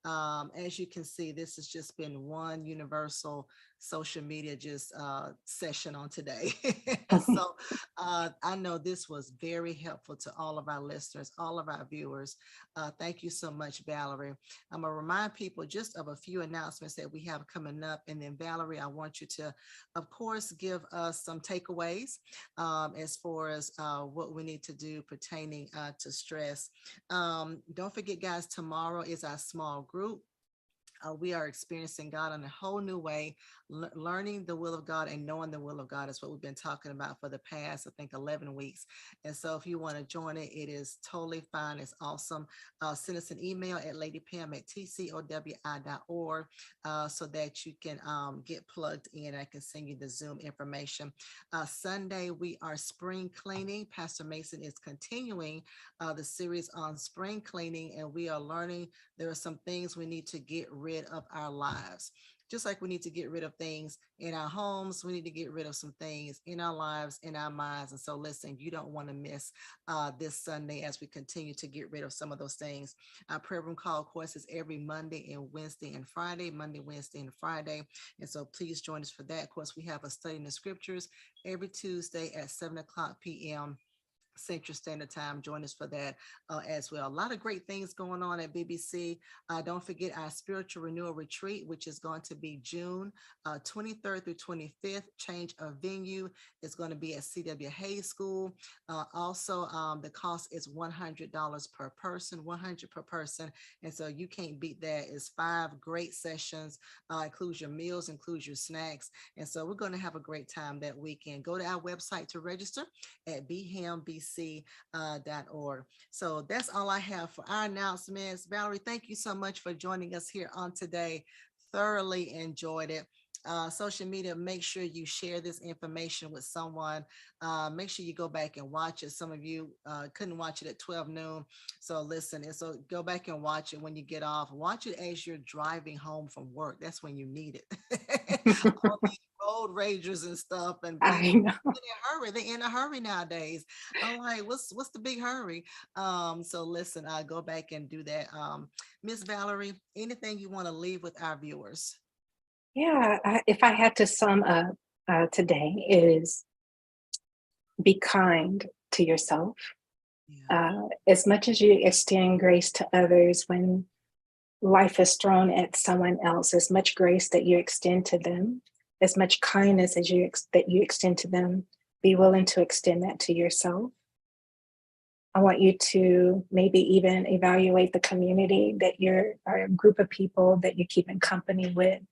S2: As you can see, this has just been one universal social media just session on today. So I know this was very helpful to all of our listeners, all of our viewers. Thank you so much, Valerie. I'm gonna remind people just of a few announcements that we have coming up, and then Valerie, I want you to, of course, give us some takeaways as far as what we need to do pertaining to stress. Don't forget, guys, tomorrow is our small group. We are experiencing God in a whole new way, learning the will of God and knowing the will of God is what we've been talking about for the past, I think, 11 weeks. And so if you want to join it, it is totally fine. It's awesome. Send us an email at ladypam@tcowi.org so that you can get plugged in. I can send you the Zoom information. Sunday, we are spring cleaning. Pastor Mason is continuing the series on spring cleaning, and we are learning there are some things we need to get rid of our lives. Just like we need to get rid of things in our homes, we need to get rid of some things in our lives, in our minds. And so, listen, you don't want to miss this Sunday as we continue to get rid of some of those things. Our prayer room call, of course, is every Monday and Wednesday and Friday, Monday, Wednesday, and Friday. And so, please join us for that. Of course, we have a study in the scriptures every Tuesday at 7:00 p.m. Central Standard Time. Join us for that as well. A lot of great things going on at BBC. Don't forget our spiritual renewal retreat, which is going to be June 23rd through 25th. Change of venue is going to be at C.W. Hayes School. Also, the cost is $100 per person, 100 per person. And so you can't beat that. It's 5 great sessions, includes your meals, includes your snacks. And so we're going to have a great time that weekend. Go to our website to register at bhambc.org. So that's all I have for our announcements. Valerie, thank you so much for joining us here on today. Thoroughly enjoyed it. Social media, make sure you share this information with someone. Make sure you go back and watch it. Some of you couldn't watch it at 12 noon. So listen, and so go back and watch it when you get off. Watch it as you're driving home from work. That's when you need it. All these road ragers and stuff, and
S3: I
S2: people
S3: know.
S2: in a hurry. They're in a hurry nowadays. I'm like, what's the big hurry? So listen, go back and do that. Miss Valerie, anything you want to leave with our viewers?
S3: Yeah. If I had to sum up today, is be kind to yourself.
S2: Yeah.
S3: As much as you extend grace to others when life is thrown at someone else, as much grace that you extend to them, as much kindness as that you extend to them, be willing to extend that to yourself. I want you to maybe even evaluate the community that you're, or a group of people that you're keeping company with,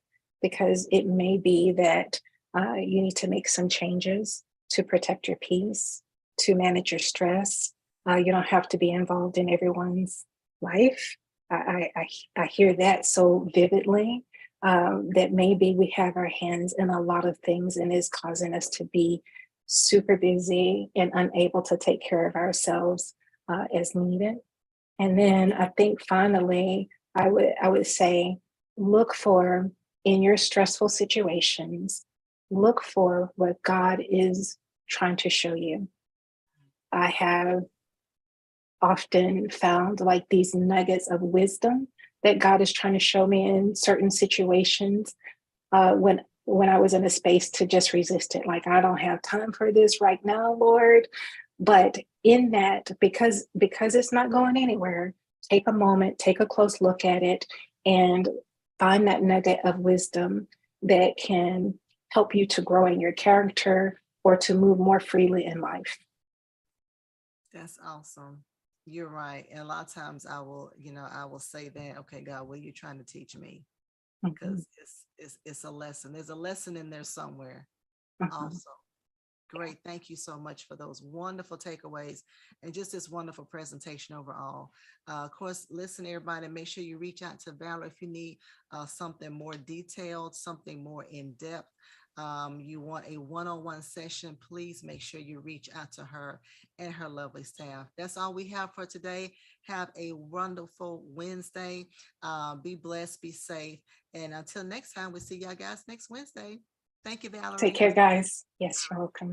S3: because it may be that you need to make some changes to protect your peace, to manage your stress. You don't have to be involved in everyone's life. I hear that so vividly, that maybe we have our hands in a lot of things and is causing us to be super busy and unable to take care of ourselves as needed. And then I think finally, I would say, look for, in your stressful situations, look for what God is trying to show you. I have often found like these nuggets of wisdom that God is trying to show me in certain situations, when I was in a space to just resist it. Like, I don't have time for this right now, Lord. But in that, because it's not going anywhere, take a moment, take a close look at it, and find that nugget of wisdom that can help you to grow in your character or to move more freely in life.
S2: That's awesome. You're right. And a lot of times I will say that, okay, God, what are you trying to teach me?
S3: Mhm,
S2: Because it's a lesson. There's a lesson in there somewhere.
S3: mhm.
S2: Also, great. Thank you so much for those wonderful takeaways and just this wonderful presentation overall. Of course, listen, everybody, make sure you reach out to Valerie if you need something more detailed, something more in depth. You want a one-on-one session, please make sure you reach out to her and her lovely staff. That's all we have for today. Have a wonderful Wednesday. Be blessed, be safe. And until next time, we'll see y'all guys next Wednesday. Thank you,
S3: Take
S2: Valerie.
S3: care, guys. Yes, you're welcome.